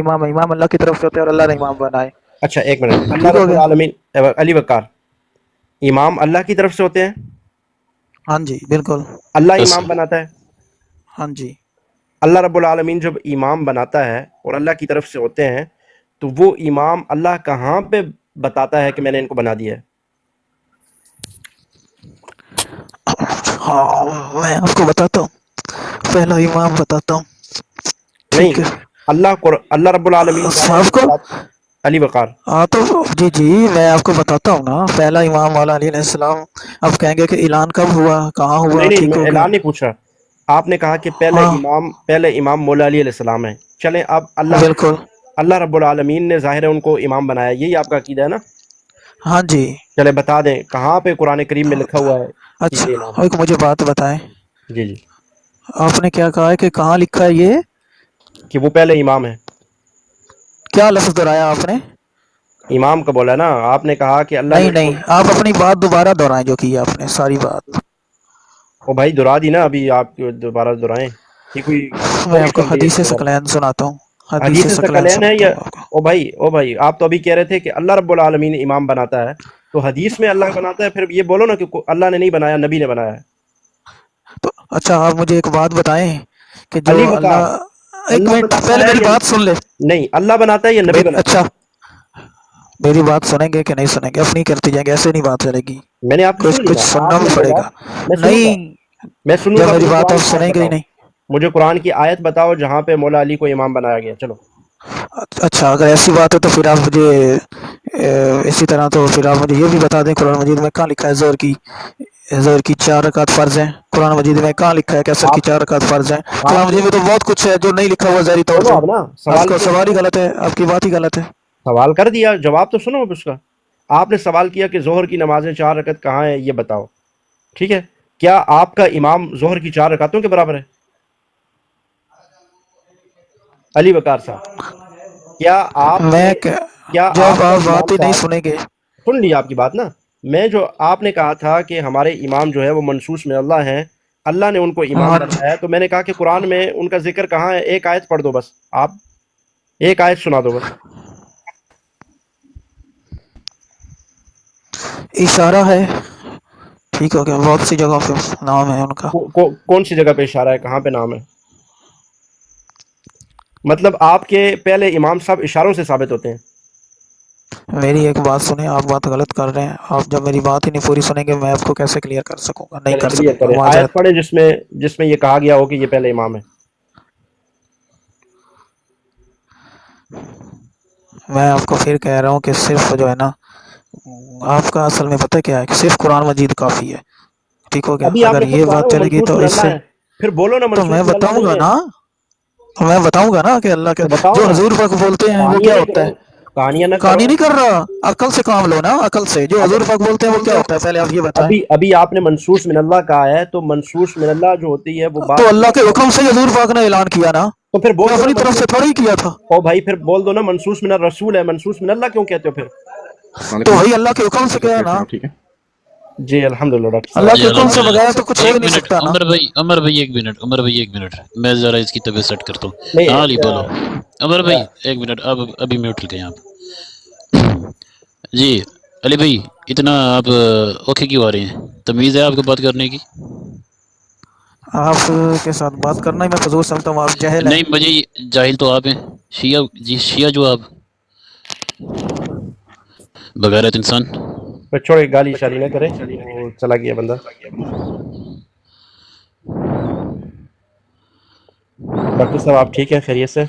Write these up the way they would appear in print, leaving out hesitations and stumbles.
امام ہے، امام اللہ کی طرف سے ہوتے ہیں اور اللہ نے امام بنائے. اچھا ایک منٹ، اللہ ٹھیک ہو رب گیا. العالمین، علی وقار، امام اللہ کی طرف سے ہوتے ہیں؟ ہاں جی بالکل. اللہ بس امام بناتا ہے؟ ہاں جی. اللہ رب العالمین جب امام بناتا ہے اور اللہ کی طرف سے ہوتے ہیں تو وہ امام اللہ کہاں پہ بتاتا ہے کہ میں نے ان کو بنا دیا ہے؟ ہاں میں آپ کو بتاتا ہوں، پہلا امام بتاتا ہوں. نہیں، ٹھیک ہے اللہ رب العالمین کہتا صاحب کو. ہے علی وقار، ہاں تو جی جی میں آپ کو بتاتا ہوں نا. پہلا امام مولا علی علیہ السلام. اب کہیں گے کہ اعلان کب ہوا، کہاں ہوا. نہیں نہیں، ٹھیک میں ہو گیا. اعلان نہیں پوچھ رہا، آپ نے کہا کہ ہاں پہلے امام مولا علی علیہ السلام ہے. چلیں اب بالکل. اللہ رب العالمین نے ظاہر ہے ان کو امام بنایا، یہی آپ کا عقیدہ ہے نا؟ ہاں جی. چلے بتا دیں کہاں پہ قرآن کریم میں لکھا ہوا ہے کہ اچھا یہ امام ایک مجھے بات بتائیں، ہے؟ جی جی، آپ نے کیا کہا ہے کہ کہاں لکھا ہے یہ؟ کہ وہ پہلے امام ہے. کیا لفظ دہرایا آپ نے؟ امام کا بولا نا آپ نے، کہا کہ اللہ نے نہیں ان کو. نہیں، آپ اپنی بات دوبارہ دہرائیں جو کی آپ نے ساری بات. او بھائی دہرا دی نا، ابھی آپ دوبارہ دہرائیں، یہ کوئی میں آپ کو کوشچن حدیث بیسڈ سوال ہے؟ ثقلین سناتا ہوں. حدیث حدیث ثقلین ثقلین ہے سناتا یا؟ ہوں آپ کو. او بھائی آپ تو ابھی کہہ رہے تھے کہ اللہ رب العالمین امام بناتا ہے، تو حدیث میں اللہ بناتا ہے، پھر یہ بولو نا کہ اللہ نے نہیں بنایا، نبی نے بنایا ہے. تو اچھا آپ مجھے ایک بات بتائیں کہ جو علی وقار، اللہ. ایک اللہ منٹ بناتا پہلے ہے میری یا بات سن لے. نہیں؟ اللہ بناتا ہے یا نبی بناتا اچھا ہے؟ میری بات سنیں گے کہ نہیں سنیں گے؟ اپنی کرتی جائیں گے، ایسے نہیں بات چلے گی. میں نے آپ کی کچھ سن لی کچھ نا، سننا آپ نے بھی پڑے بولا گا. میں سنوں گا، نہیں میں سنوں جب گا. میری مجھے بات قرآن آپ کی آیت سنیں گے ہی بتاؤ، نہیں. مجھے قرآن کی آیت بتاؤ جہاں پہ مولا علی کو امام بنایا گیا. چلو. اچھا اگر ایسی بات ہے تو پھر آپ مجھے اسی طرح تو پھر آپ مجھے یہ بھی بتا دیں قرآن مجید میں کہاں لکھا ہے زہر کی 4 رکعت فرض ہیں. قرآن مجید میں کہاں لکھا ہے کہ عصر کی آپ 4 رکعت فرض ہیں؟ قرآن آپ نے مجید میں تو بہت کچھ ہے جو نہیں لکھا ہوا ظاہری طور سنو پہ. اب نا، آپ سوال کا کیا سوال تھا ہی نا، غلط ہے، آپ کی بات ہی غلط ہے. سوال کر دیا، جواب تو سنو اب اس کا. آپ نے سوال کیا کہ ظہر کی نمازیں 4 رکعت کہاں ہے، یہ بتاؤ. ٹھیک ہے، کیا آپ کا امام ظہر کی 4 رکعتوں کے برابر ہے؟ علی وقار صاحب، کیا آپ میں نے، کیا جب آپ کا آپ امام بات ہی نہیں صاحب، سنیں گے. سن لی آپ کی بات نا؟ میں جو آپ نے کہا تھا کہ ہمارے امام جو ہے وہ منصوص من اللہ ہیں، اللہ نے ان کو امام ہاں جی. بنایا ہے، تو میں نے کہا کہ قرآن میں ان کا ذکر کہاں ہے؟ ایک آیت پڑھ دو بس، آپ ایک آیت سنا دو بس. اشارہ ہے. ٹھیک ہو گیا، بہت سی جگہوں پہ نام ہے ان کا. کون سی جگہ پہ اشارہ ہے، کہاں پہ نام ہے؟ مطلب آپ کے پہلے امام صاحب اشاروں سے ثابت ہوتے ہیں؟ میری ایک بات سنیں، آپ بات غلط کر رہے ہیں. آپ جب میری بات ہی نہیں پوری سنیں گے میں آپ کو کیسے کلیئر کر سکوں گا؟ نہیں چلے کر کلیئر سکوں گا کریں، آیت معذرت. پڑھیں جس میں یہ کہا گیا ہو کہ یہ پہلے امام ہے. میں آپ کو پھر کہہ رہا ہوں کہ صرف جو ہے نا آپ کا اصل میں پتہ کیا ہے کہ صرف قرآن مجید کافی ہے. ٹھیک ہو گیا. ابھی آپ اگر نے خود یہ کہا نا بات وہ چلے گی منصوص تو من اس اللہ سے ہے، پھر بولو نا تو میں منصوص من اللہ بتاؤں نہیں گا ہے. نا. میں بتاؤں گا نا کہ اللہ کے تو بتاؤ جو نا، حضور پاک بولتے ہیں وہ کہانیاں کیا نہیں ہوتا کرو، ہے. کہانیاں نہ کرو. کہانی نہیں کر رہا، عقل سے کام لو نا. عقل سے جو اب حضور پاک بولتے ہیں وہ کیا ہوتا ہے پہلے آپ یہ بتائیں. ابھی آپ نے منصوص من اللہ کہا ہے، تو منصوص من اللہ جو ہوتی ہے وہ تو بات اللہ کے اللہ کی ہے. حکم سے حضور پاک نے اعلان کیا نا، تو پھر کہ بول دو نا اپنی طرف منصوص. سے تھوڑی کیا تھا. او بھائی پھر بول دو نا منصوص من الرسول ہے، منصوص من اللہ کیوں کہتے ہو پھر؟ السلام تو علیکم وہی اللہ کے حکم سے ڈاکٹر صاحب، کیا کیسے نا. ہیں آپ؟ ٹھیک ہے. جی الحمدللہ ڈاکٹر صاحب، اللہ آپ جی کے حکم سے الحمدللہ. بغیر تو کچھ ہو ہی ایک نہیں منٹ سکتا نا. عمر بھائی ایک منٹ میں ذرا اس کی طبیعت سیٹ کرتا ہوں. ہاں علی نہیں بولو. عمر بھائی ایک منٹ، اب ابھی میوٹ لگے آپ. جی علی بھائی، اتنا آپ اوکے کیوں آ رہے ہیں؟ تمیز ہے آپ کو بات کرنے کی؟ آپ کے ساتھ بات کرنا ہی میں فضول سمجھتا ہوں. آپ جاہل ہیں. نہیں، مجھے جاہل تو آپ ہیں. شیعہ، جی شیعہ جو آپ بغیرت انسان. پھر چھوڑے، گالی شالی نہ کرے، وہ چلا گیا بندہ. ڈاکٹر صاحب آپ ٹھیک ہیں، خیریت سے؟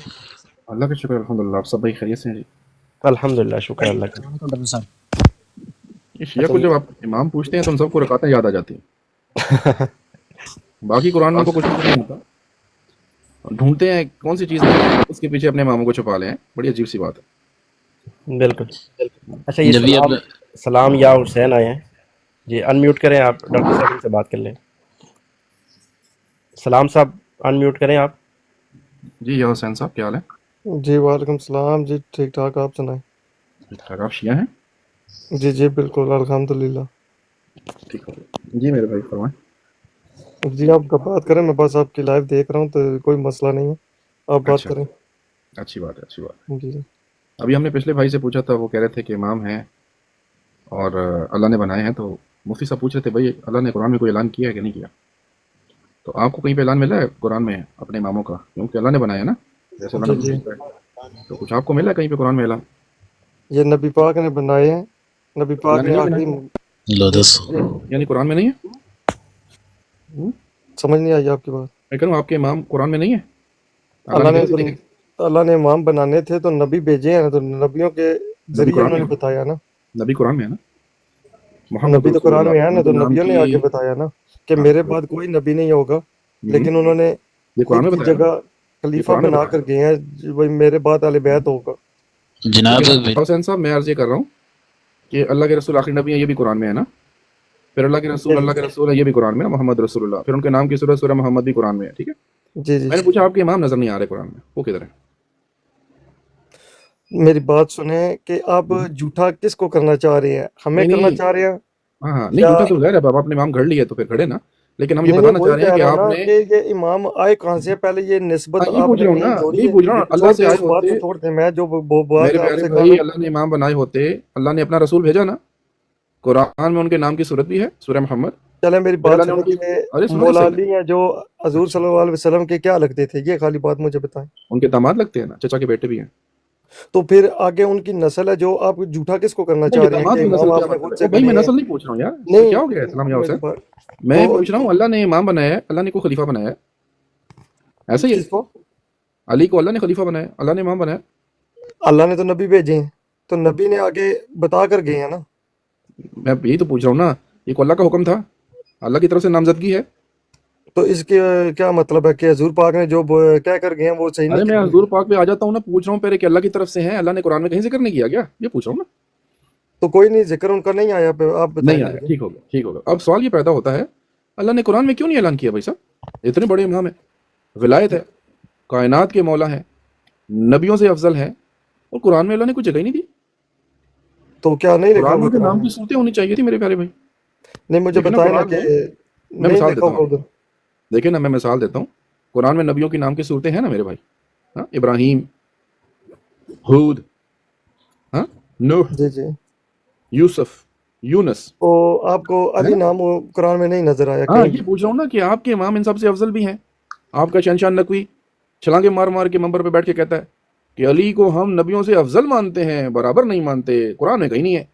اللہ کا شکر الحمدللہ. آپ سب بھائی خیریت سے ہیں جی؟ الحمدللہ، شکر اللہ کا. السلام علیکم ڈاکٹر صاحب. یہ شیعہ اچھا کو جب آپ امام پوچھتے ہیں تو ہم سب کو رکعتیں یاد آ جاتی ہیں. باقی قرآن میں ان کو کچھ نہیں ہوتا، ڈھونڈتے ہیں کون سی چیز نہیں ہے، اس کے پیچھے اپنے اماموں کو چھپا لیں. بڑی عجیب سی بات ہے. بالکل. اچھا یہ جب بھی آپ سلام یا حسین آئے ہیں. جی انمیوٹ کریں آپ، ڈاکٹر صاحب ان سے بات کر لیں. سلام صاحب انمیوٹ کریں آپ. جی یا حسین صاحب، کیا حال ہے؟ جی وعلیکم السلام. جی ٹھیک ٹھاک، آپ سنائیں. ٹھیک ٹھاک. آپ شیعہ ہیں؟ جی جی بالکل الحمدللہ. ٹھیک ہو جی میرے بھائی، فرمائیں. جی آپ بات کریں، میں بس آپ کی لائیو دیکھ رہا ہوں تو کوئی مسئلہ نہیں ہے، آپ بات اچھا کریں. अच्छी बात है, अच्छी बात है। जी अभी हमने पिछले भाई से पूछा था, वो कह रहे थे कि इमाम हैं और अल्लाह ने बनाए हैं, तो मुफ्ती साहब पूछ रहे थे भाई अल्लाह ने कुरान में कोई ऐलान किया है कि नहीं किया? तो आपको कहीं पे ऐलान मिला है कुरान में अपने इमामों का? क्योंकि अल्लाह ने बनाया ना, जैसे अल्लाह ने जी भेजा है, तो कुछ आपको मिला है कहीं पे कुरान में ऐलान? ये नबी पाक ने बनाए हैं, नबी पाक अल्लाह ने ने नहीं आखिरी लो दस यानी कुरान में नहीं है? समझ नहीं आई आपकी बात। मैं कह रहा हूँ आपके इमाम कुरान में नहीं है? अल्लाह ने भेज दिए हैं? अल्लाह ने इमाम बनाने थे तो नबी भेजे हैं, तो नबियों के नबी जरिए कुरान में उन्होंने बताया ना। नबी कुरान में है ना, मोहम्मद नबी तो कुरान में है ना, तो नाम नबियों ने की, आगे बताया ना कि हाँ, मेरे बाद कोई नबी नहीं होगा, लेकिन उन्होंने ये कुरान खुद में की बताया ना? जगह खलीफा कुरान में बना बताया। कर गए हैं, भाई मेरे बाद अहले बैत होगा। जनाब हुसैन साहब, मैं अर्ज ये कर रहा हूँ कि अल्लाह के रसूल आखिरी नबी है, ये भी कुरान में है ना? फिर अल्लाह के रसूल है, ये भी कुरान में है, मोहम्मद रसूलुल्लाह। फिर उनके नाम की सूरत सूरह मोहम्मद भी कुरान में है, ठीक है? जी जी मैंने पूछा आपके इमाम नजर नहीं आ रहे कुरान में, वो किधर है? मेरी बात सुने कि आप झूठा किसको करना चाह रहे हैं, हमें नहीं, करना नहीं। चाह रहे हैं? हाँ हाँ, नहीं क्या झूठा तो गैर है, बाबा अपने इमाम घड़ लिए तो फिर खड़े ना, लेकिन हम ये नहीं बताना वही चाह रहे कह हैं कि रहा हूँ ना आपने, कि ये इमाम आए कहाँ से? पहले ये निस्बत हाँ ये पूछ आपने रहा हूँ कहीं ना, जोड़ी यही है। पूछ रहा हूँ, अल्लाह छोड़ से दे आए उस बात को, होते छोड़ दे। मैं जो वो बात मेरे प्यारे आपसे कर भाई, रहा हूँ, अल्लाह ने इमाम बनाए होते, अल्लाह ने अपना रसूल भेजा ना, कुरान में उनके नाम की सूरत भी है, सूरह मोहम्मद। चले मेरी फिर बात अल्लाह ने सुने उनकी, अरे कि सुनो तो मौला सही ना, अली हैं जो हजूर अच्छा, सल्लल्लाहु अलैहि वसल्लम के क्या लगते थे, ये खाली बात मुझे बताएं। उनके दामाद लगते हैं ना, चचा के बेटे भी हैं। तो फिर आगे उनकी नस्ल है, जो आप झूठा किसको करना नहीं चाह ये रहे हैं दामाद कि की नस्ल इमाम क्या आपने मतलब खुद है? से ओ भाई मैं गढ़े हैं? नस्ल नहीं पूछ रहा हूँ यार, नहीं क्या हो गया इस्लाम या मेरी हुसैन? बात मैं तो पूछ रहा हूँ अल्लाह ने इमाम बनाया है, अल्लाह ने को खलीफा बनाया है, किस ऐसा ही है? चीज को? अली को अल्लाह ने खलीफा बनाया, अल्लाह ने इमाम बनाया। अल्लाह ने तो नबी भेजे हैं, तो नबी ने आगे बता कर गए हैं ना। मैं यही तो पूछ रहा हूँ ना, ये को अल्लाह का हुक्म था, अल्लाह की तरफ से नामजदगी है। तो इसके क्या मतलब है कि हजूर पाक ने जो कह कर गए हैं वो सही नहीं अरे मैं किया? हजूर पाक पे आ जाता हूँ ना, पूछ रहा हूँ पहले कि अल्लाह की तरफ से है, अल्लाह ने कुरान में कहीं जिक्र नहीं किया क्या? ये पूछ रहा हूँ ना। तो कोई नहीं, जिक्र उनका नहीं आया पे आप नहीं बताएं आया, मुझे। ठीक हो गया, ठीक हो गया। अब सवाल ये पैदा होता है, अल्लाह ने कुरान में क्यों नहीं ऐलान किया भाई साहब? इतने बड़े इमाम है, विलायत है, कायनात के मौला है, नबियों से अफजल है, और कुरान में अल्लाह ने कुछ जगह ही नहीं दी। तो क्या नहीं लिखा कुरान हुआ में के कुरान नाम में? की सूरतें होनी चाहिए थी मेरे प्यारे भाई। नहीं मुझे देखिए ना बताएं ना कुरान कि में, मैं नहीं मिसाल लिखा देता होगा हूँ, उधर। देखिए ना मैं मिसाल देता हूँ, कुरान में नबियों के नाम की सूरतें हैं ना मेरे भाई। हाँ, इब्राहिम, हूद, हाँ, नूह, जी जी। यूसुफ, यूनस, तो आपको है अली ना? नाम वो कुरान में नहीं नजर आया हाँ कहीं ये भी? पूछ रहा हूँ ना कि आपके इमाम इन सबसे अफजल भी हैं। आपका शहनशाह नकवी छलांगे मार मार के मंबर पे बैठ के कहता है कि अली को हम नबियों से अफजल मानते हैं, बराबर नहीं मानते, कुरान में कहीं नहीं है।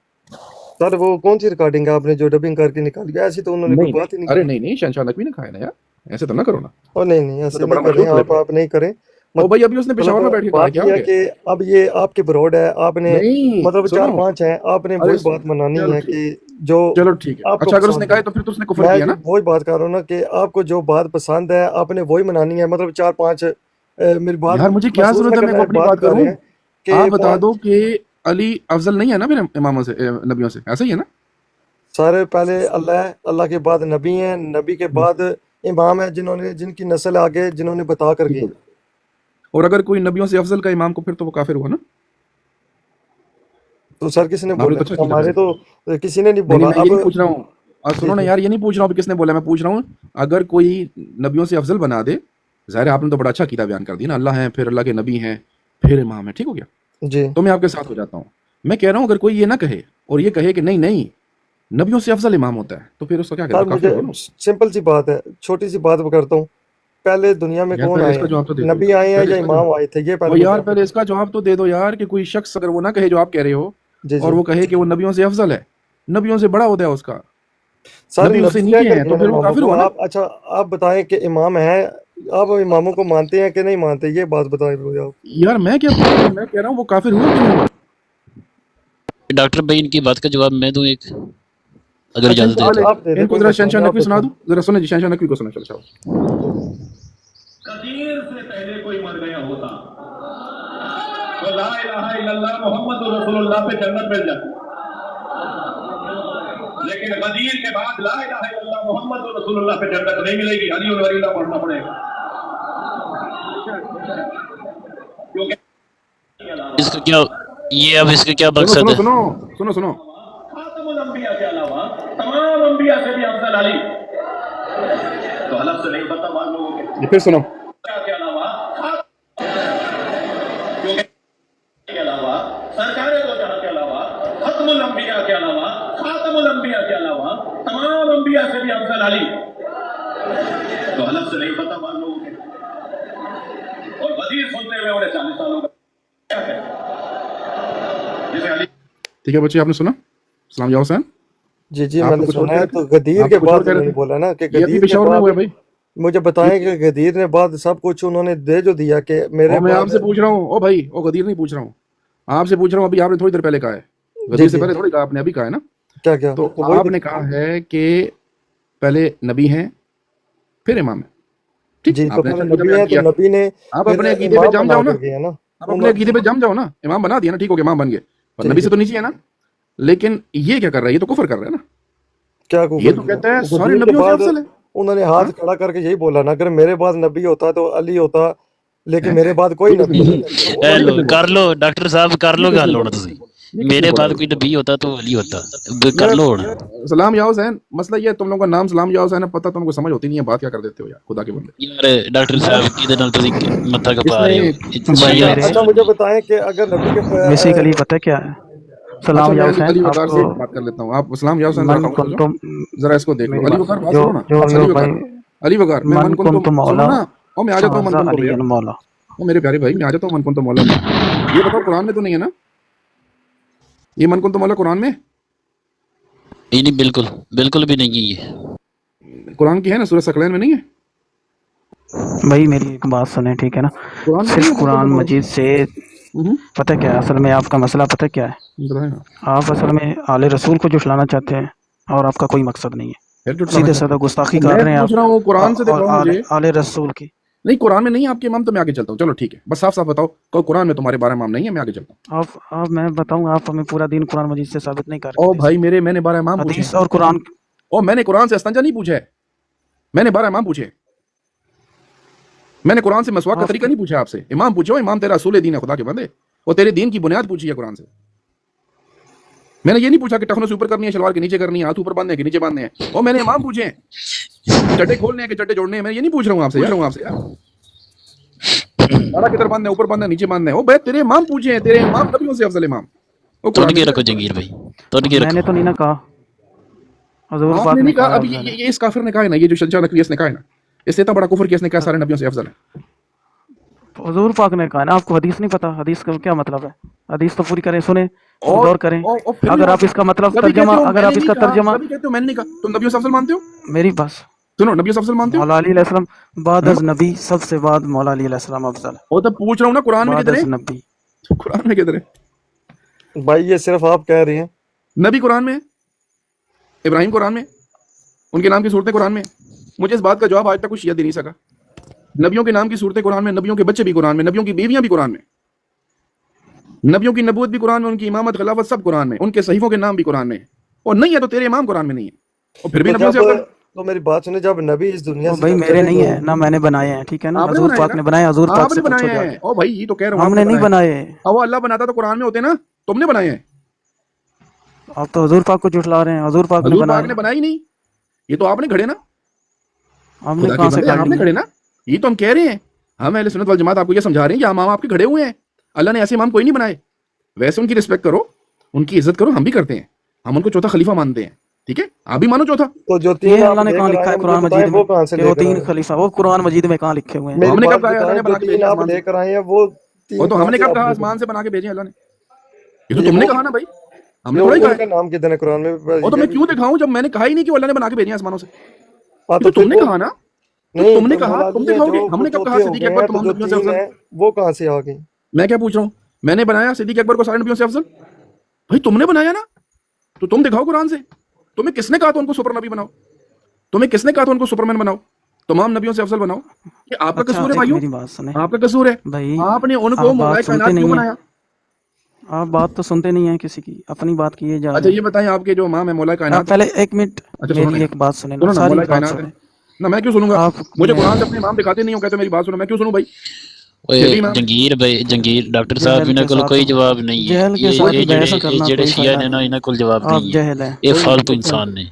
सर वो कौन सी रिकॉर्डिंग है आपने जो डबिंग करके निकाली? ऐसी तो उन्होंने कोई नहीं बात ही नहीं अरे की। नहीं, शहनशाह नकवी ने खाया ना यार, ऐसे तो ना करो ना, और नहीं ये ऐसे तो नहीं बड़ा करें मशहूर क्लिप है। आप नहीं करें। ओ भाई अभी उसने पेशावर में बैठ के कहा है, बात क्या यह हो है गया? कि अब ये आपके ब्रॉड है, आपने नहीं मतलब सुनो, 4-5 हैं, आपने अरे वही बात मनानी चलो है ठीक, कि जो चलो ठीक है। आपको अच्छा अगर उसने पसंद कहा है। है तो फिर तो उसने कुफर मैं किया ना। वही बात कर रहा हूँ ना कि आपको जो बात पसंद है आपने वही मनानी है। मतलब 4-5 मेरी बात यार मुझे क्या महसूस जरूरत ना है मैं करना, को अपनी बात बात कर करूं? रहे हैं आप कि बता दो 5 कि अली अफजल नहीं है ना मेरे इमामों से, नबियों से, ऐसा ही है ना? सारे पहले अल्लाह है, अल्लाह के बाद नबी हैं, नबी के बाद इमाम है, जिन्होंने जिनकी नस्ल आगे जिन्होंने बता कर ठीक गए। हो गया। और अगर कोई नबियों से अफजल का इमाम को, फिर तो वो काफिर हुआ ना। तो सर किसने आपने बोला? तो अच्छा किया हमारे वैसे। तो किसी ने नहीं नहीं नहीं बोला। मैं ये अब नहीं पूछ रहा हूँ, और जी सुनो ना जी यार, ये नहीं पूछ रहा हूँ कि किसने बोला, मैं पूछ रहा हूँ अगर कोई नबियों से अफजल बना दे, जाहिर है आपने तो बड़ा अच्छा कीदा बयान कर दिया ना, अल्लाह है, फिर अल्लाह के नबी हैं, फिर इमाम है, ठीक हो गया, जी। तो मैं आपके साथ हो जाता हूँ। मैं कह रहा हूँ अगर कोई ये ना कहे और ये कहे कि नहीं नहीं नबियों से अफजल इमाम होता है, तो फिर उसको क्या सर कहते, काफिर मुझे हुआ ना। सिंपल सी बात है, छोटी सी बात करता हूँ। पहले दुनिया में यार कौन पहले आए इसका हैं? जवाब तो दे दो नबी यार, आए हैं पहले या इसका इमाम जवाब, आए थे? ये वो पहले मुझे यार आप पहले बताएं। इसका जवाब तो दे दो यार, कि कोई शख्स अगर वो ना कहे जो आप कह रहे हो, जी और जी। वो कहे कि वो नबियों से अफजल है, नबियों से बड़ा होता है उसका, सारे नबी उससे नबी कह नीचे कर हैं, गए तो हैं फिर वो इमामों काफिर को। हुआ ना। आप अच्छा आप बताएं कि इमाम है, आप इमामों को मानते हैं कि नहीं मानते? ये बात बताएं मुझे आप। यार मैं क्या पूछ रहा हूँ, मैं कह रहा हूँ वो काफिर हुआ कि नहीं हुआ? डॉक्टर भाई इनकी बात का जवाब मैं दूं एक, अगर अच्छा इजाजत इनको है आप तो। आप दे दें, इनको कोई जरा मसला शहनशाह नहीं, आप नकवी सुना बताएं। दो, जरा सुनो जी, शहनशाह नकवी को सुना, चलो चलो। कदीर से पहले कोई मर गया होता तो ला इलाहा इल्लल्लाह मोहम्मद रसूलुल्लाह पे जन्नत मिल जाती, लेकिन कदीर के बाद ला इलाहा इल्लल्लाह मोहम्मद रसूलुल्लाह पे जन्नत नहीं मिलेगी, अली और वलील्लाह पढ़ना पड़ेगा, क्योंकि इसका क्या, ये अब इसका क्या सुनो मकसद सुनो है? सुनो सुनो सुनो, खातमुल अंबिया के अलावा तमाम अंबिया से भी अफजल अली, तो हलफ से नहीं पता बाद लोगों के ये फिर सुनो। के अलावा सरकार दो जहां के अलावा, खत्मुल अंबिया के अलावा, खातमुल अंबिया के अलावा तमाम अंबिया से भी अफजल अली। तो अलग से नहीं पता मान लोगों के, और वजीर सुनते हुए उन्हें 40 सालों का क्या है जिसे अली। ठीक है बच्चे, आपने सुना सलाम या हुसैन? जी जी आप मैंने कुछ और सुना कह है। रहे तो थे? गदीर आप के कुछ और बाद कह रहे उन्होंने थे? बोला ना कि ये भी गदीर के पेशावर में हुआ है बाद भाई। मुझे बताएं कि गदीर ने बाद सब कुछ उन्होंने दे जो दिया कि मेरे और मैं बाद आपसे पूछ रहा हूँ, ओ भाई, ओ गदीर नहीं पूछ रहा हूँ, आपसे पूछ रहा हूँ। अभी आपने थोड़ी देर पहले कहा है, गदीर से जी पहले थोड़ी कहा, आपने अभी कहा है ना। क्या क्या तो वही आपने कहा है कि पहले नबी हैं फिर इमाम है। ठीक, जी। तो आपने पहले अच्छा नबी बयान है किया। तो नबी ने आप फिर अपने अकीदे पे इमाम जम बना जाओ ना, कर गया ना। आप अपने अकीदे पे जम जाओ ना। इमाम बना दिया ना, ठीक हो गया, इमाम बन गए, पर जी नबी जी से तो नीचे है ना। लेकिन ये क्या कर रहा है? ये तो कुफर कर रहा है ना। क्या ये कुफर तो किया? कहता है तो सारे गदीर के नबियों से बाद अफजल है। उन्होंने हाथ हाँ? खड़ा करके यही बोला ना, अगर मेरे बाद नबी होता तो अली होता, लेकिन हैं? मेरे बाद कोई ये किसने नबी बोला? नहीं है। ये हेलो किसने कर बोला? लो डॉक्टर साहब, कर ये लो किसने गल होना बोला? तुसी। ये किसने मेरे बोला बाद है? कोई नबी होता तो अली होता। कर यार लो होना। सलाम या हुसैन, मसला ये है, तुम लोगों का नाम सलाम या हुसैन है, पता तुमको समझ होती नहीं है, बात क्या कर देते हो यार, खुदा के बंदे। यार डॉक्टर साहब किदे नाल तुसी मत्था कपा इसने रहे हो। भाई अच्छा शिया मेरे अच्छा मुझे बताएं कि अगर नबी के बेसिकली पता है क्या है? अच्छा, सलाम या मैं हुसैन अली वकार से आपको एक बात कर लेता हूँ। आप सलाम या हुसैन जरा मन खामोश हो कुन जाओ, तुम जरा इसको देख लो। मेरी अली बात वकार सुनो बात जो सुनो ना, जो अली जो वकार, भाई अली वकार, मैं मन मन कुन कुन तो तो सुनो मौला ना। और मैं आ जाता हूँ मन हाजा कुन तो अली भैया, मौला। ओ मेरे प्यारे भाई, मैं आ जाता हूँ मन कुन तो मौला में। ये बताओ कुरान में तो नहीं है ना ये मन कुन तो मौला? कुरान में, नहीं नहीं, बिल्कुल बिल्कुल भी नहीं है ये। कुरान की है ना, सूरह सकलैन में नहीं है? भाई मेरी एक बात सुने, ठीक है ना? कुरान में नहीं सिर्फ है मन कुन कुरान तो मौला? मजीद से पता क्या है असल में आपका मसला पता क्या है? बताए ना, आप असल में आले रसूल को जुटलाना चाहते हैं और आपका कोई मकसद नहीं है। फिर जुटलाना सीधे चाहते साधा हैं। गुस्ताखी तो कर मैं रहे हैं पूछ आप। रहा हूँ, कुरान से और दिखाओ आले मुझे। आले रसूल की नहीं, कुरान में नहीं है आपके इमाम, तो मैं आगे चलता हूँ। चलो ठीक है, बस साफ साफ बताओ, कुरान में तुम्हारे 12 इमाम नहीं है, मैं आगे चलता हूँ। आप मैं बताऊं, आप हमें पूरा दिन कुरान मजीद से साबित नहीं कर ओ सकते। भाई मेरे, मैंने 12 इमाम पूछे हदीस हैं। और कुरान ओ मैंने कुरान से अस्तंजा नहीं पूछा है, मैंने 12 इमाम पूछे। मैंने कुरान से मसवाक का आप तरीका नहीं पूछा आपसे। इमाम पूछो, इमाम तेरा असूल दीन है, खुदा के बंदे, और तेरे दीन की बुनियाद पूछी है कुरान से। मैंने ये नहीं पूछा कि टखनों से ऊपर करनी है, शलवार के नीचे करनी है, हाथ ऊपर बांधने के नीचे बांधने हैं। और मैंने इमाम पूछे हैं, चट्टे खोलने हैं कि चट्टे जोड़ने हैं। मैं ये नहीं पूछ रहा हूँ आपसे यार, सारा किधर बांधना है, ऊपर बांधना है, नीचे बांधना है। ओ भाई तेरे इमाम पूछे हैं, तेरे इमाम नबियों से अफजल इमाम। ओ तोड़ कुरान के में रखो जंगीर भाई, तोड़ के मैंने रखो। तो नहीं ना कहा, हजूर पाक आपने ने नहीं कहा। कहा अभी अफजल है। ये इस काफिर ने कहा है ना, ये जो शंशा नकवी इसने कहा है ना, इससे इतना बड़ा कुफर किया, इसने कहा सारे नबियों से अफजल है। हजूर पाक ने कहा ना, आपको हदीस नहीं पता? हदीस का क्या मतलब है? हदीस तो पूरी करें, सुने, और गौर करें। और फिर भी अगर आप इसका मतलब कभी कहते तर्जमा हो अगर मैंने आप नहीं इसका कहा, तर्जमा कभी कहते हो मैंने नहीं कहा। तुम नबियों से अफजल मानते हो? मेरी बस सुनो, नबियों से अफजल मानते हो? मौला अली अलैहिस्सलाम बाद हाँ? अज नबी, सबसे बाद मौला अली अलैहिस्सलाम अफजल है। वो तो पूछ रहा हूँ ना, कुरान में बाद किधर अज है? नबी कुरान में किधर है? भाई ये सिर्फ आप कह रहे हैं। नबी कुरान में है, इब्राहिम कुरान में, उनके नाम की सूरतें कुरान में। मुझे इस बात का जवाब आज तक कुछ शिया दे नहीं सका। नबियों के नाम की सूरतें कुरान में, नबियों के बच्चे भी कुरान में, नबियों की बीवियां भी कुरान में, नबियों की नबूवत भी कुरान में, उनकी इमामत खिलाफत सब कुरान में, उनके सहीफों के नाम भी कुरान में। और नहीं है तो तेरे इमाम कुरान में नहीं है, और फिर भी तो नबियों से अफजल। तो मेरी बात सुने, जब नबी इस दुनिया वो से भाई जब मेरे चले नहीं गए, है ना, मैंने बनाए हैं, ठीक है ना? आपने हजूर बनाए पाक ना? ने बनाए, हजूर पाक आपने से बनाए पूछो हैं। जाके। ओ भाई ये तो कह रहा हूँ हमने नहीं बनाए। अब वो अल्लाह बनाता तो कुरान में होते ना, तुमने बनाए हैं। आप तो हजूर पाक को जुटला रहे हैं, हजूर पाक ने हजूर पाक बनाए। ने बनाई नहीं, ये तो आपने खड़े ना, हमने खुदा के कहाँ से बंदे कर आपने ली? खड़े ना। ये तो हम कह रहे हैं, हम अहले सुन्नत वल जमात आपको ये समझा रहे हैं कि इमाम आपके खड़े हुए हैं। अल्लाह ने ऐसे इमाम कोई नहीं बनाए। वैसे उनकी रिस्पेक्ट करो, उनकी इज्जत करो, हम भी करते हैं। हम उनको चौथा खलीफा मानते हैं, ठीक है? आप भी मानो चौथा। तो जो ये तीन आप अल्लाह ने कहाँ लेकर लिखा आए है हैं, कुरान मुझे बताएं मजीद वो में कहाँ से कि वो लेकर तीन आए हैं? खलीफा? वो कुरान मजीद में कहाँ लिखे हुए हैं? मेरी हमने कब बात कहा है अल्लाह ने बताएं, बना जो के भेजे तीन आप आसमान से? लेकर आए हैं वो वो तीन तो कहाँ हमने से कब आप कहा लेकर आसमान से बना के भेजे अल्लाह ने? ये तो ये तुमने वो कहा ना भाई, हमने ये थोड़ा ही कहा उनका है। नाम किधर है कुरान में? वो तो मैं क्यों दिखाऊं जब मैंने कहा ही नहीं कि वो अल्लाह ने बना के भेजे आसमानों से? हाँ ये तो तो फिर तुमने वो कहा ना, तो नहीं, तुमने तो कहा, मौला तुम अली हैं दिखाओगे। जो हमने कब कहा चौथे हो सिद्दीक गए अकबर हैं, तो तमाम जो नबियों से तीन अफजल? है वो कहाँ से आ गई? मैं क्या पूछ रहा हूँ, मैंने बनाया सिद्दीक अकबर को सारे नबियों से अफजल? भाई तुमने बनाया ना, तो तुम दिखाओ कुरान से। तुम्हें किसने कहा था उनको सुपर नबी बनाओ? तुम्हें किसने कहा था उनको सुपरमैन बनाओ, तमाम नबियों से अफजल बनाओ? ये आपका अच्छा कसूर है एक भाइयों, मेरी बात सुने आपका कसूर है। भाई, आपने उनको आप मौलाए बात सुनते कायनात क्यों नहीं हैं। बनाया? आप बात तो सुनते नहीं हैं किसी की, अपनी बात किए जा अच्छा रहे ये हैं। बताएं, आपके जो इमाम है मौलाए आप कायनात, पहले एक मिनट अच्छा सुनो मेरी ना, एक बात सुने सुनो ना, ना, सारी मौलाए बात कायनात है सुने ना, मैं क्यों सुनूंगा? आप। मुझे मैं कुरान से अपने इमाम दिखाते नहीं हो, कहते मेरी बात सुनो, मैं क्यों सुनूं भाई? ओए ये भी इमाम जंगीर भाई, जंगीर डॉक्टर साहब जहल इन्हां के कोल साथ कोई जवाब नहीं है। जहल के ये साथ ये बहस जेड़े करना जेड़े कोई शिया फायदा ने ना, नहीं। इन्हां कोल जवाब आप नहीं है। जहल हैं, ये फालतू इंसान ने,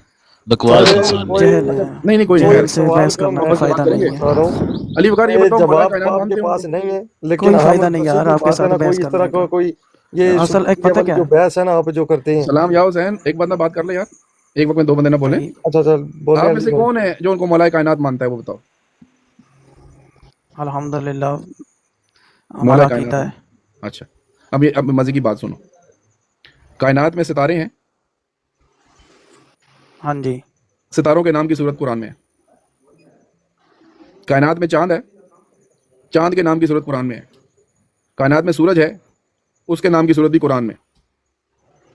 बकवास चले इंसान ने। कोई जहल हैं। नहीं नहीं कोई कोई नहीं। जहल से सवाल बहस का करना मैं कोई आपस में बात फायदा नहीं करेंगे। है। बता रहा हूँ, अली वकार ये ये बताओ, मौलाए जवाब कायनात आपके मानते हो पास उनको? नहीं है, लेकिन कोई हम फायदा नहीं यार सीधी आपके बात है साथ ना, बहस कोई इस करने तरह का। का कोई ये असल एक ये पता वाली क्या जो है बहस है ना आप जो करते हैं। सलाम या हुसैन, एक बंदा बात कर ले यार, एक वक्त में दो बंदे ना बोले। अच्छा चल बोल रहे आप में से हैं। कौन है जो उनको मौलाए कायनात मानता है, वो बताओ। अल्हम्दुलिल्लाह मौलाए हमारा कायनात अकीदा है। है। अच्छा, अब मजे की बात सुनो। कायनात में सितारे हैं, हाँ जी। सितारों के नाम की सूरत कुरान में है। कायनात में चांद है, चांद के नाम की सूरत कुरान में है। कायनात में सूरज है, उसके नाम की सूरत भी कुरान में।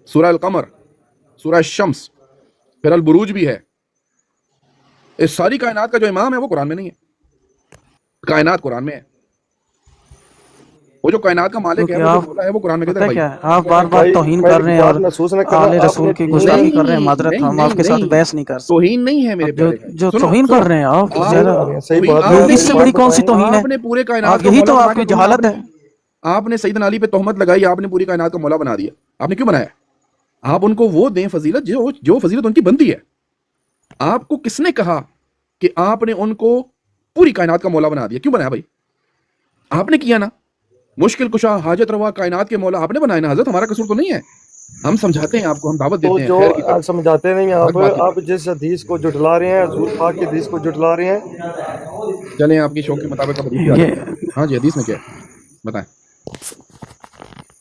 सूरह अल कमर, सूरह शम्स, फिर अल बुरूज भी है। इस सारी कायनात का जो इमाम है वो कुरान में नहीं है, कायनात कुरान में है। वो जो कायनात का मालिक है, क्योंकि वो जो आप मौला है, वो कुरान में कहता पता है क्या भाई। है, आप बार बार भाई तौहीन भाई कर रहे हैं बात और महसूस न करना, आले आपने रसूल की तीन गुस्ताखी कर रहे हैं। नहीं माजरत, नहीं हम नहीं आपके साथ नहीं, बहस नहीं कर सकते। तौहीन नहीं है मेरे अब जो प्यारे भाई। जो सुनो तौहीन सुनो, कर रहे हैं आप, सही ज़रा बता रहे हैं, सही तौहीन बात ये है। इससे एक बड़ी बात कौन सी बताएं, तौहीन है? आपने पूरे कायनात आप का यही मौला तो बना आपकी के तुमने जहालत है। आपने सैयदना अली पे तोहमत लगाई, आपने पूरी कायनात का मौला बना दिया। आपने क्यों बनाया? आप उनको वो दें फजीलत जो जो फजीलत उनकी बनती है। आपको किसने कहा कि आपने उनको पूरी कायनात का मौला बना दिया? क्यों बनाया भाई? आपने किया ना। मुश्किल कुशा, हाजत रवा, कायनात के मौला आपने बनाया ना हजरत, हमारा कसूर तो नहीं है। हम समझाते हैं आपको, हम दावत तो देते हैं जो खैर की तरफ, समझाते नहीं हक बात की आप तरफ। जिस हदीस को जुटला रहे हैं, हजूर पाक की हदीस को जुटला रहे हैं। चलें आपकी शौक के मुताबिक अब हदीस पे आ ये जाते हैं। हाँ जी, हदीस में क्या है बताएं?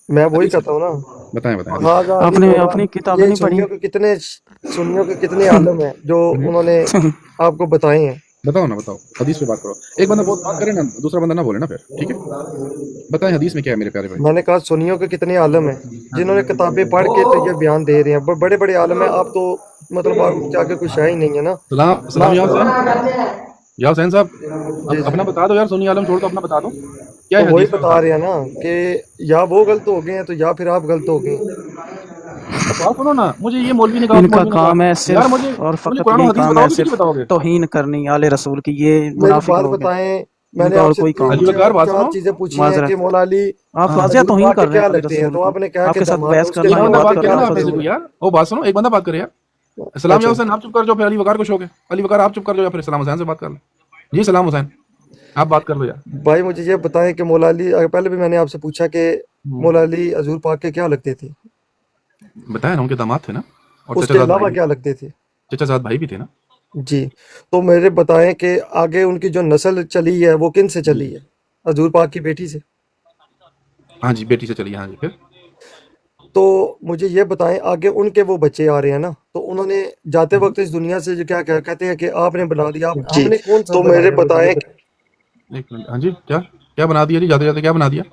मैं वही हदीस में कहता हूँ ना। बताएं बताएं हदीस। हाजा अली आपने मौला, अपनी किताबें ये नहीं पढ़ी? सुन्नियों के कितने आलम हैं जो उन्होंने आपको बताए हैं। बताओ ना, बताओ हदीस पे बात करो। एक बंदा बहुत बात करे ना, दूसरा बंदा ना बोले ना फिर, ठीक है? बताएं हदीस में क्या है मेरे प्यारे भाई। मैंने कहा सुन्नियों के कितने आलम हैं जिन्होंने किताबें पढ़ के तो ये बयान दे रहे हैं। बड़े बड़े आलम हैं, आप तो मतलब आपके आगे कुछ है ही नहीं है ना। सलाम सलाम या हुसैन, या हुसैन साहब, जी जी। अपना बता दो यार, सुन्नी आलम छोड़ दो, अपना बता दो क्या तो है वही हदीस में, बता बता रहे दो। हैं ना कि या वो गलत हो गए हैं तो या फिर आप गलत हो गए। अब बात सुनो ना, मुझे ये मौलवी ने कहा, इनका मौलवी ने काम है कहा यार, मुझे सिर्फ और मुझे फकत कुरान और यही हदीस काम है, बताओगे कि नहीं सिर्फ बताओगे? तौहीन करनी आले रसूल की। ये मेरी मुनाफिक बात लोग हैं, बताएं, मैंने इनका और आपसे कोई काम अली नहीं। वकार बात चार सुनो। चीजें पूछी हैं माजरत, कि मौला अली आप हाँ, वाजिया हजूर तौहीन पाक कर के रहे क्या हैं आले लगते हैं, रसूल तो की। आपने कहा कि आपके साथ दामाद हैं, बहस उसके करना एक है, बंदा दामाद बात के बात करे क्या करना ना है आपने लगते से फजूल। कोई यार, वो बात सुनो, एक बंदा बात करे यार। सलाम या अच्छा हुसैन, आप चुप कर जाओ, फिर अली वकार को शौक है, अली वकार आप चुप कर जाओ, या फिर सलाम हुसैन से बात कर लो। जी सलाम हुसैन, आप बात कर लो यार। भाई मुझे ये बताएं कि मौला अली, पहले भी मैंने आपसे पूछा कि मौला अली हजूर पाक के क्या लगते थे, बताया ना, उनके दामाद थे ना, और उसके चचाजाद भाई अलावा भी, क्या लगते थे। चचाजाद भाई भी थे ना। जी। तो मेरे बताएं कि आगे उनकी जो नस्ल चली है वो किन से जी, चली है, हजूर पाक की बेटी से। हाँ जी, बेटी से चलिए, हाँ जी, फिर तो मुझे ये बताएं आगे उनके वो बच्चे आ रहे हैं ना, तो उन्होंने जाते वक्त इस दुनिया से जो क्या क्या कहते हैं कि आपने बना दिया, जी। आपने कौन सा तो एक मेरे मिनट, बनाया, बताएं एक मिनट, हाँ जी, क्या क्या बना दिया जी, जाते जाते क्या बना दिया?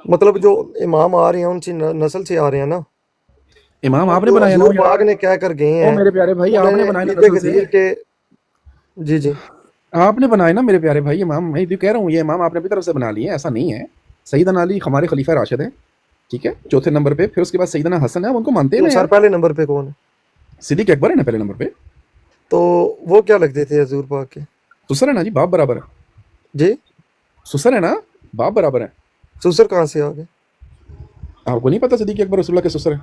मतलब जो इमाम आ रहे हैं उनसी नस्ल से आ रहे हैं ना, इमाम और आपने जो बनाया ना हजूर यार। पाक ने क्या कर गए ओ हैं, मेरे प्यारे भाई, आपने उन्होंने बनाया ना ईद नस्ल से, गदीर के। जी जी। आपने बनाए ना मेरे प्यारे भाई इमाम। मैं तो कह रहा हूँ ये इमाम आपने अपनी तरफ से बना लिए, ऐसा नहीं है। सैयदना अली हमारे खलीफा राशिद हैं, ठीक है, चौथे नंबर पे। फिर उसके बाद सैयदना हसन है, हम उनको मानते हैं तो ना सर यार। पहले नंबर पे कौन है, सिद्दीक अकबर है ना पहले नंबर पे। तो वो क्या लगते थे हजूर पाक के। सुसर है ना जी, बाप बराबर है। जी। सुसर है ना, बाप बराबर है। ससुर कहाँ से आ गए, आपको नहीं पता सिद्दीक अकबर रसूलुल्लाह के ससुर है?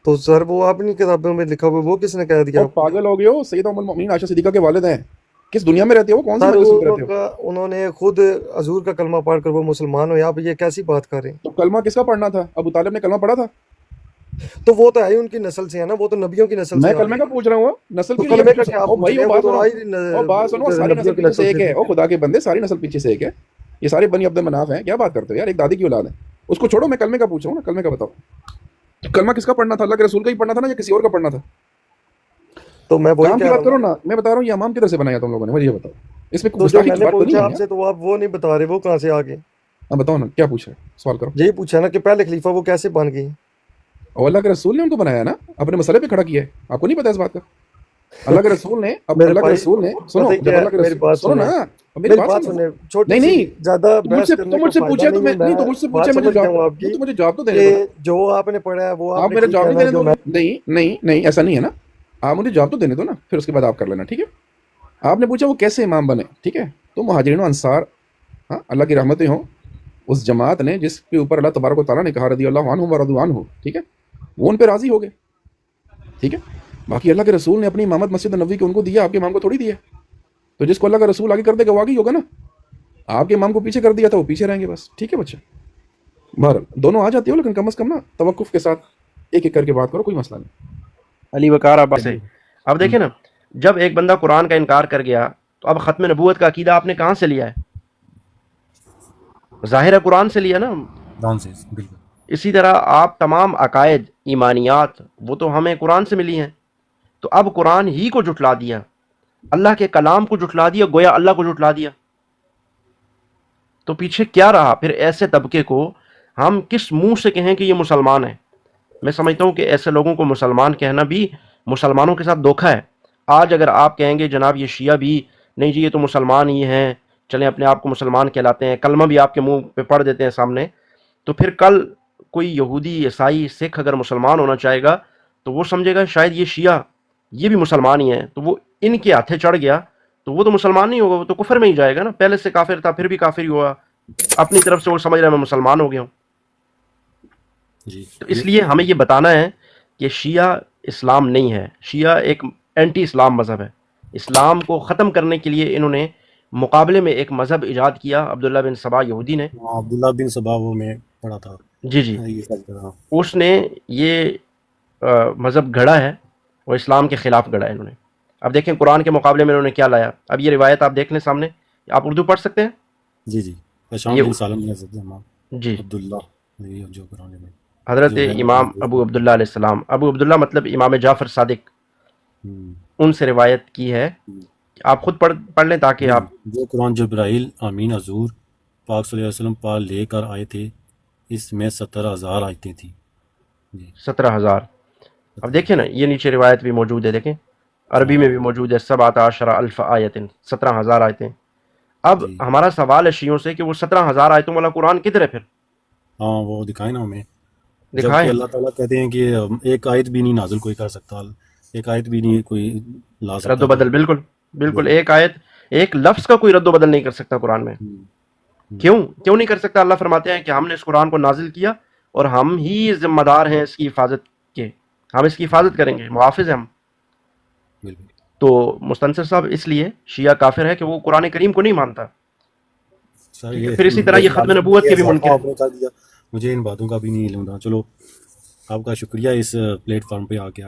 तो सर वो अपनी किताबों में लिखा हुआ है, वो किसने कह दिया और आपको। पागल हो गए हो, सैयदा उम्मुल मोमिनीन आयशा सिद्दीका के वालिद हैं। किस दुनिया में रहते हो, कौन सी सर मजलिस में रहते हो? उन्होंने खुद हजूर का कलमा पढ़ कर वो मुसलमान हो, आप ये कैसी बात कर रहे हैं। तो कलमा किसका पढ़ना था? अबू तालिब ने कलमा पढ़ा था? तो वो तो है ही उनकी नस्ल से है ना, वो तो नबियों की नस्ल से मैं आ कलमे रहे का पूछ रहा हूँ, नस्ल हैं। तो की नहीं कलमे है। का क्या आप ओ पूछ भाई रहे वो हैं, बात वो तो सुनो, आई और बात सुनो, सारी नस्ल नबियों की पीछे नस्ल से एक से है। ओ खुदा के बंदे, सारी नस्ल पीछे से एक है। ये सारे बनी अब्दुल मनाफ हैं, क्या बात करते हो यार? एक दादी की औलाद है, उसको छोड़ो, मैं कलमे का पूछ रहा हूँ ना। कलमे का बताओ, कलमा किसका पढ़ना था? अल्लाह के रसूल का ही पढ़ना था ना, या किसी और का पढ़ना था? तो मैं वही काम की कह बात रहा करो हूँ। ना, मैं बता रहा हूँ ये इमाम किधर से बनाया तुम लोगों ने, मुझे ये बताओ। इसमें तो जो गुस्ताखी की मैंने बात तो नहीं पूछा है आपसे यार? तो आप वो नहीं बता रहे, वो कहाँ से आ गए। हाँ बताओ ना, क्या पूछ रहे हो, सवाल करो। यही पूछा ना कि पहले खलीफा वो कैसे बन गए। और अल्लाह के रसूल ने उनको बनाया ना, अपने मसले पे खड़ा किया है। आपको नहीं पता इस बात का? अल्लाह के रसूल ने, अब मेरे अल्लाह के भाई रसूल ने, सुनो, पता ही जब क्या, अल्लाह के मेरी रसूल, बात सुनो सुने, ना, अब मेरी मेरी बात बात सुनो। सुने, छोटी नहीं सी नहीं, ज्यादा तुम बहस मुझसे करने तुम का मुझसे फायदा पूछे तो नहीं मैं है। नहीं, तुम मैं मुझसे बात पूछे, मुझे समझ गया जवाब, हूँ आपकी नहीं तो मुझे जवाब तो देने दो ना। कि जो आपने पढ़ा है वो आप आपने मेरा ठीक जवाब नहीं कहना है, देने जो दोगे? नहीं नहीं नहीं, ऐसा नहीं है ना। आप मुझे जवाब तो देने दो ना, फिर उसके बाद आप कर लेना, ठीक है? आपने पूछा वो कैसे इमाम बने, ठीक है? तो मुहाजिरीन और अंसार, हाँ, अल्लाह की रहमतें हों, उस जमात ने जिसके ऊपर अल्लाह तबारक व तआला ने कहा रदी अल्लाह अन्हुम व रदू अन्हु, ठीक है, वो उन पे राजी हो गए, ठीक है? बाकी अल्लाह के रसूल ने अपनी इमामत मस्जिद नबवी के उनको दिया, आपके इमाम को थोड़ी दिया। तो जिसको अल्लाह का रसूल आगे कर देगा वो आगे ही होगा ना। आपके इमाम को पीछे कर दिया था, वो पीछे रहेंगे बस, ठीक है बच्चा? बहरहाल दोनों आ जाती हो, लेकिन कम से कम ना तवक्कुफ के साथ एक एक करके बात करो, कोई मसला नहीं। अली वकार अब्बास से। अब देखें ना, जब एक बंदा कुरान का इनकार कर गया तो अब ख़त्म नबूवत का अकीदा आपने कहाँ से लिया है? ज़ाहिर है कुरान से लिया ना। कुरान से, बिल्कुल। इसी तरह आप तमाम अकायद ईमानियात वो तो हमें कुरान से मिली हैं। तो अब कुरान ही को जुटला दिया, अल्लाह के कलाम को जुटला दिया, गोया अल्लाह को जुटला दिया। तो पीछे क्या रहा फिर? ऐसे तबके को हम किस मुंह से कहें कि ये मुसलमान है? मैं समझता हूँ कि ऐसे लोगों को मुसलमान कहना भी मुसलमानों के साथ धोखा है। आज अगर आप कहेंगे जनाब ये शिया भी नहीं जी, ये तो मुसलमान ही हैं, चलें अपने आप को मुसलमान कहलाते हैं, कलमा भी आपके मुंह पे पढ़ देते हैं सामने, तो फिर कल कोई यहूदी, ईसाई, सिख अगर मुसलमान होना चाहेगा तो वो समझेगा शायद ये शिया ये भी मुसलमान ही हैं, तो वो इनके हाथे चढ़ गया तो वो तो मुसलमान नहीं होगा, वो तो कुफर में ही जाएगा ना। पहले से काफिर था, फिर भी काफिर ही हुआ, अपनी तरफ से वो समझ रहा है मैं मुसलमान हो गया हूँ। जी, तो इसलिए हमें ये बताना है कि शिया इस्लाम नहीं है, शिया एक एंटी इस्लाम मज़हब है। इस्लाम को ख़त्म करने के लिए इन्होंने मुकाबले में एक मज़हब इजाद किया, अब्दुल्ला बिन सबा यहूदी ने। अब्दुल्ला बिन सबा, वो मैं पढ़ा था। जी जी, ये सब हाँ। उसने ये मज़हब गढ़ा है और इस्लाम के ख़िलाफ़ गढ़ा है इन्होंने। अब देखें कुरान के मुकाबले में इन्होंने क्या लाया। अब ये रिवायत आप देख लें सामने, आप उर्दू पढ़ सकते हैं? जी जी, पशाम ये बिन सालम ने हज़रत इमाम जी, अब्दुल्ला, ये जो कुरान में हज़रत जो है इमाम अबू अब्दुल्ला अलैहिस्सलाम, अबू अब्दुल्ला मतलब इमाम जाफ़र सादिक, उनसे रिवायत की है। आप खुद पढ़ लें ताकि आप। जो कुरान जब्राइल आमीन हजूर पाक सल्लल्लाहु अलैहि वसल्लम पास लेकर आए थे, इसमें 17,000 आयतें थी। 17,000। अब देखिए ना, ये नीचे रिवायत भी मौजूद है, देखें अरबी में भी मौजूद है, 17 अल्फ आयतिन, 17,000 आयतें। अब जी। हमारा सवाल है शियों से कि वो 17,000 आयतों वाला कुरान किधर है फिर? हाँ, वो दिखाए ना हमें, जबकि दिखाएं। अल्लाह ताला कहते हैं कि एक आयत भी नहीं नाजिल कोई कर सकता, एक आयत भी नहीं कोई ला सकता। रद्दो बदल, बिल्कुल बिल्कुल, एक आयत, एक लफ्ज़ का कोई रद्दो बदल नहीं कर सकता कुरान में। क्यों नहीं कर सकता? अल्लाह फरमाते हैं कि हमने इस कुरान को नाजिल किया और हम ही जिम्मेदार हैं इसकी हिफाजत के, हम इसकी हिफाजत करेंगे, मुहाफिज हैं हम। बिल्कुल। तो मुस्तनसर साहब इसलिए शिया काफिर है कि वो कुरान करीम को नहीं मानता। सर ये फिर इसी तरह ये खत्म नबूवत के भी मुनकिर। आपने कर दिया, मुझे इन बातों का भी नहीं इल्म था। चलो आपका शुक्रिया इस प्लेटफॉर्म पे आके।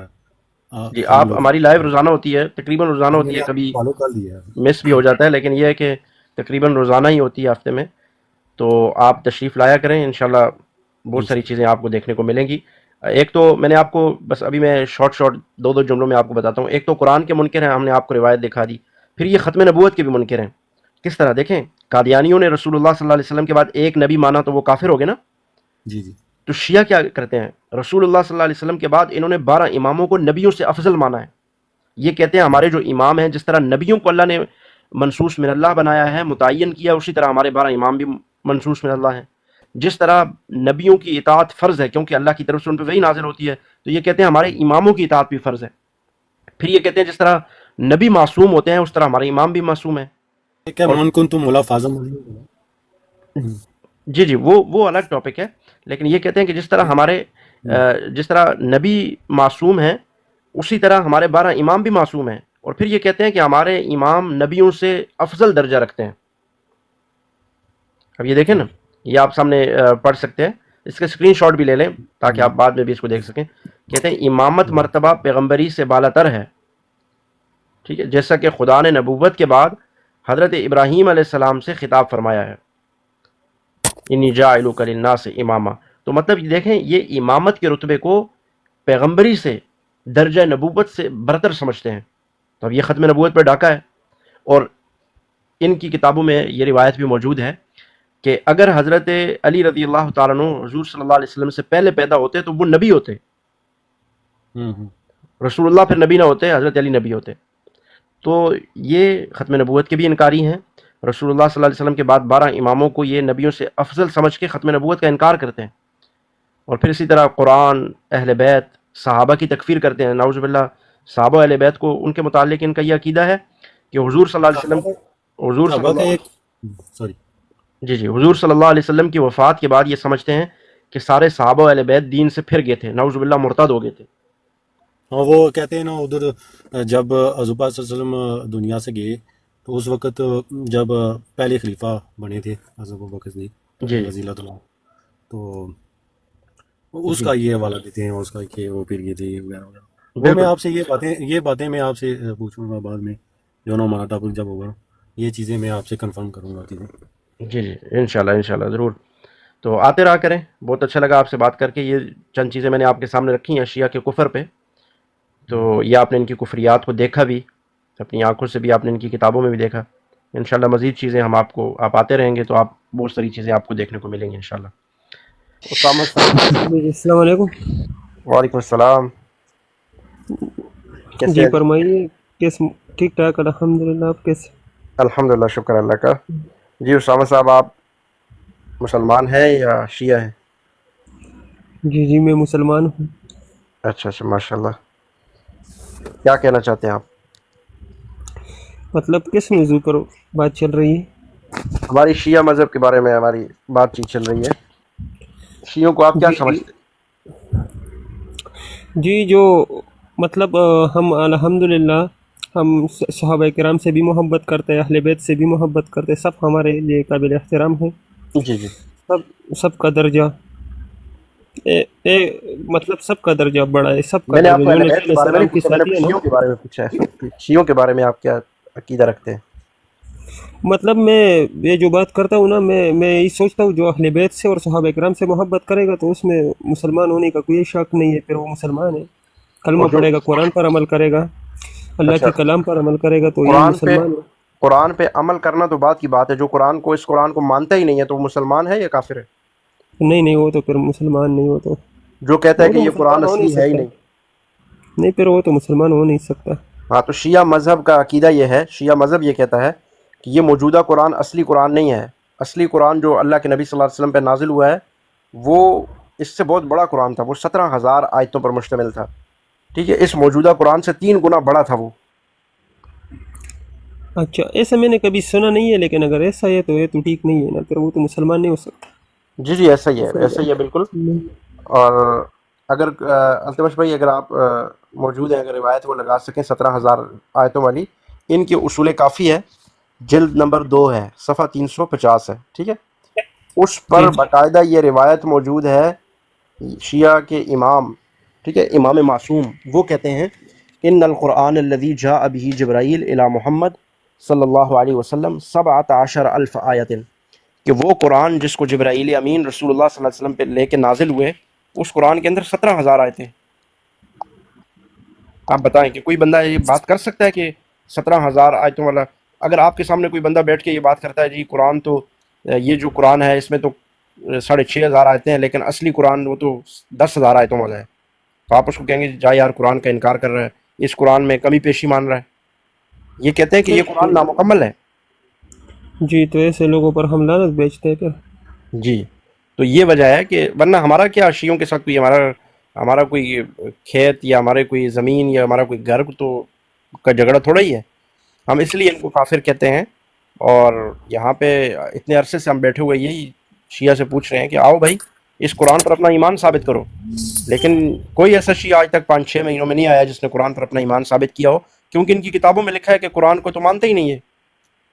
जी, आप हमारी लाइव रोज़ाना होती है, तकरीबन रोज़ाना होती है, कभी फॉलो कर लिया है। मिस भी हो जाता है, लेकिन यह है कि तकरीबन रोज़ाना ही होती है हफ्ते में। तो आप तशरीफ़ लाया करें, इंशाल्लाह बहुत सारी चीज़ें आपको देखने को मिलेंगी। एक तो मैंने आपको बस अभी मैं शॉर्ट दो जुमलों में आपको बताता हूँ। एक तो कुरान के मुनकिर हैं, हमने आपको रिवायत दिखा दी। फिर ये ख़त्म नबूवत के भी मुनकिर हैं। किस तरह? देखें, कादियानियों ने रसूलुल्लाह सल्लल्लाहु अलैहि वसल्लम के बाद एक नबी माना तो वो काफिर हो गए ना। जी जी। तो शिया क्या करते हैं? रसूलुल्लाह सल्लल्लाहु अलैहि वसल्लम के बाद इन्होंने 12 इमामों को नबियों से अफजल माना है। ये कहते हैं हमारे जो इमाम हैं, जिस तरह नबियों को अल्लाह ने मनसूस मिन अल्लाह बनाया है, मुतय्यन किया, उसी तरह हमारे 12 इमाम भी मनसूस मिन अल्लाह हैं। जिस तरह नबियों की इताअत फ़र्ज़ है क्योंकि अल्लाह की तरफ से उन पर वही नाजिल होती है, तो ये कहते हैं हमारे इमामों की इताअत भी फ़र्ज़ है। फिर ये कहते हैं जिस तरह नबी मासूम होते हैं उस तरह हमारे इमाम भी मासूम है। क्या मन कुन तुम मौला फाज़म। जी जी, वो अलग टॉपिक है, लेकिन ये कहते हैं कि जिस तरह नबी मासूम हैं उसी तरह हमारे 12 इमाम भी मासूम हैं। और फिर ये कहते हैं कि हमारे इमाम नबियों से अफजल दर्जा रखते हैं। अब ये देखें ना, ये आप सामने पढ़ सकते हैं, इसके स्क्रीनशॉट भी ले लें ताकि आप बाद में भी इसको देख सकें। कहते हैं इमामत मर्तबा पैगम्बरी से बालातर है, ठीक है, जैसा कि खुदा ने नबूवत के बाद हज़रत इब्राहीम अलैहिस्सलाम से खिताब फरमाया है, इन्नी जाइलुका लिन्नास इमामा। तो मतलब ये देखें, ये इमामत के रुतबे को पैगम्बरी से, दर्जा नबूवत से बरतर समझते हैं। तो अब ये ख़त्म नबूवत पर डाका है। और इनकी किताबों में ये रिवायत भी मौजूद है कि अगर हज़रत अली रज़ी अल्लाह तआला अन्हु हुज़ूर सल्लल्लाहु अलैहि वसल्लम से पहले पैदा होते तो वो नबी होते, रसूलुल्लाह फिर नबी ना होते, हज़रत अली नबी होते। तो ये ख़त्म नबूवत के भी इनकारी हैं। रसूलुल्लाह सल्लल्लाहु अलैहि वसल्लम के बाद 12 इमामों को ये नबियों से अफजल समझ के ख़त्म नबूवत का इनकार करते हैं। और फिर इसी तरह कुरान, अहले बैत, सहाबा की तकफीर करते हैं। नाउज़ु बिल्लाह, सहाबा अहले बैत को उनके मुतालिक इनका यह अकीदा है कि हुज़ूर सल्लल्लाहु अलैहि वसल्लम, हुज़ूर सल्लल्लाहु अलैहि वसल्लम की वफ़ात के बाद ये समझते हैं कि सारे सहाबा अहले बैत दीन से फिर गए थे, नाउज़ु बिल्लाह मुर्तद हो गए थे। हाँ, वो कहते हैं ना, उधर जब हज़रत पाक सल्लल्लाहु अलैहि वसल्लम दुनिया से गए तो उस वक़्त जब पहले खलीफा बने थे हज़रत अबू बकर सिद्दीक़ रज़ियल्लाहु अन्हु, تو اس کا یہ حوالہ دیتے ہیں، اس کا کہ وہ پھر یہ تھے وغیرہ وغیرہ۔ وہ میں بالکل آپ سے یہ باتیں میں آپ سے پوچھوں گا بعد میں، جو نا ہمارا ٹاپک جب ہوگا یہ چیزیں میں آپ سے کنفرم کروں گا چیزیں۔ جی جی انشاءاللہ ضرور۔ تو آتے رہا کریں، بہت اچھا لگا آپ سے بات کر کے۔ یہ چند چیزیں میں نے آپ کے سامنے رکھی ہیں شیعہ کے کفر پہ، تو یہ آپ نے ان کی کفریات کو دیکھا بھی، اپنی آنکھوں سے بھی آپ نے ان کی کتابوں میں بھی دیکھا۔ انشاءاللہ مزید چیزیں آپ آتے رہیں گے تو آپ بہت ساری چیزیں آپ کو دیکھنے کو ملیں گی انشاءاللہ۔ اسامہ صاحب، السلام علیکم۔ وعلیکم السلام، کیسے جی ہیں؟ فرمائیے، کیس ٹھیک ٹھاک الحمدللہ، آپ کیسے؟ الحمدللہ، شکر اللہ کا۔ جی اسامہ صاحب، آپ مسلمان ہیں یا شیعہ ہیں؟ جی میں مسلمان ہوں۔ اچھا ماشاءاللہ، کیا کہنا چاہتے ہیں آپ؟ مطلب کس موضوع پر بات چل رہی ہے؟ ہماری شیعہ مذہب کے بارے میں ہماری بات چیت چل رہی ہے۔ شیعوں کو آپ کیا سمجھتے ہیں؟ جی جو مطلب ہم الحمدللہ ہم صحابہ کرام سے بھی محبت کرتے ہیں، اہل بیت سے بھی محبت کرتے ہیں، سب ہمارے لیے قابل احترام ہیں۔ جی سب کا درجہ مطلب سب کا درجہ بڑا ہے، سب کا میں نے آپ درجہ کو جو اہل نبی بیت کے علیہ بارے میں السلام نہیں کی پوچھا، میں نے ساتھی ہے نا۔ شیعوں کے بارے میں پوچھا ہے۔ شیعوں کے بارے میں آپ کیا عقیدہ رکھتے ہیں؟ مطلب میں یہ جو بات کرتا ہوں نا، میں یہ سوچتا ہوں جو اہل بیت سے اور صحابہ کرام سے محبت کرے گا تو اس میں مسلمان ہونے کا کوئی شک نہیں ہے، پھر وہ مسلمان ہے۔ کلمہ اور جو پڑھے گا، قرآن پر عمل کرے گا، اللہ اچھا، کے کلام پر عمل کرے گا تو یہ مسلمان ہے۔ قرآن پہ عمل کرنا تو بات کی بات ہے، جو اس قرآن کو مانتا ہی نہیں ہے تو وہ مسلمان ہے یا کافر ہے؟ نہیں وہ تو پھر مسلمان نہیں، وہ تو جو کہتا ہے وہ کہ تو یہ قرآن مسلمان ہو نہیں اصلی ہے ہی سکتا، نہیں۔ نہیں پھر وہ تو مسلمان ہو نہیں سکتا۔ ہاں، تو شیعہ مذہب کا عقیدہ یہ ہے، شیعہ مذہب یہ کہتا ہے کہ یہ موجودہ قرآن اصلی قرآن نہیں ہے۔ اصلی قرآن جو اللہ کے نبی صلی اللہ علیہ وسلم پہ نازل ہوا ہے وہ اس سے بہت بڑا قرآن تھا، وہ 17,000 آیتوں پر مشتمل تھا، ٹھیک ہے؟ اس موجودہ قرآن سے 3 گنا بڑا تھا وہ۔ اچھا، ایسا میں نے کبھی سنا نہیں ہے، لیکن اگر ایسا ہے تو یہ تو ٹھیک نہیں ہے نا، پھر وہ تو مسلمان نہیں ہو سکتا۔ جی ایسا ہی ہے بالکل۔ اور اگر التمش بھائی، اگر آپ موجود ہیں، اگر روایت وہ لگا سکیں 17,000 آیتوں والی، ان کے اصول کافی ہے، جلد نمبر 2 ہے، صفحہ 350 ہے، ٹھیک ہے؟ اس پر باقاعدہ یہ روایت موجود ہے شیعہ کے امام، ٹھیک ہے، امام معصوم، وہ کہتے ہیں ان القرآن الذی جاء به جبرائیل الی محمد صلی اللہ علیہ وسلم 17,000 آیت، کہ وہ قرآن جس کو جبرائیل امین رسول اللہ صلی اللہ علیہ وسلم پہ لے کے نازل ہوئے، اس قرآن کے اندر 17,000 آیتیں۔ آپ بتائیں کہ کوئی بندہ یہ بات کر سکتا ہے کہ 17,000 آیتوں والا، اگر آپ کے سامنے کوئی بندہ بیٹھ کے یہ بات کرتا ہے جی قرآن تو یہ جو قرآن ہے اس میں تو 6,500 آیتیں ہیں، لیکن اصلی قرآن وہ تو 10,000 آیتوں والا ہے، تو آپ اس کو کہیں گے جا یار قرآن کا انکار کر رہا ہے، اس قرآن میں کمی پیشی مان رہا ہے، یہ کہتے ہیں کہ یہ قرآن نامکمل ہے۔ جی تو ایسے لوگوں پر ہم لعنت بیچتے ہیں پھر۔ جی تو یہ وجہ ہے کہ ورنہ ہمارا کیا شیعوں کے ساتھ کوئی ہمارا کوئی کھیت یا ہمارے کوئی زمین یا ہمارا کوئی گھر تو کا جھگڑا تھوڑا ہی ہے، ہم اس لیے ان کو کافر کہتے ہیں۔ اور یہاں پہ اتنے عرصے سے ہم بیٹھے ہوئے یہی شیعہ سے پوچھ رہے ہیں کہ آؤ بھائی اس قرآن پر اپنا ایمان ثابت کرو، لیکن کوئی ایسا شیعہ آج تک 5-6 مہینوں میں نہیں آیا جس نے قرآن پر اپنا ایمان ثابت کیا ہو، کیونکہ ان کی کتابوں میں لکھا ہے کہ قرآن کو تو مانتے ہی نہیں ہے۔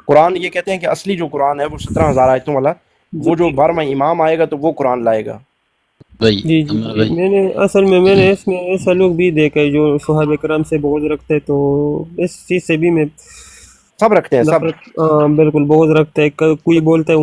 قرآن یہ کہتے ہیں کہ اصلی جو قرآن ہے وہ 17,000 آیتوں والا، وہ جو 12واں امام آئے گا تو وہ قرآن لائے گا۔ جی میں نے اصل میں اس میں ایسا لوگ بھی دیکھے جو صحابہ کرام سے بغض رکھتے، تو اس چیز سے بھی میں سب رکھتے ہیں، سب بالکل بغض رکھتے ہیں۔ کوئی بولتا ہے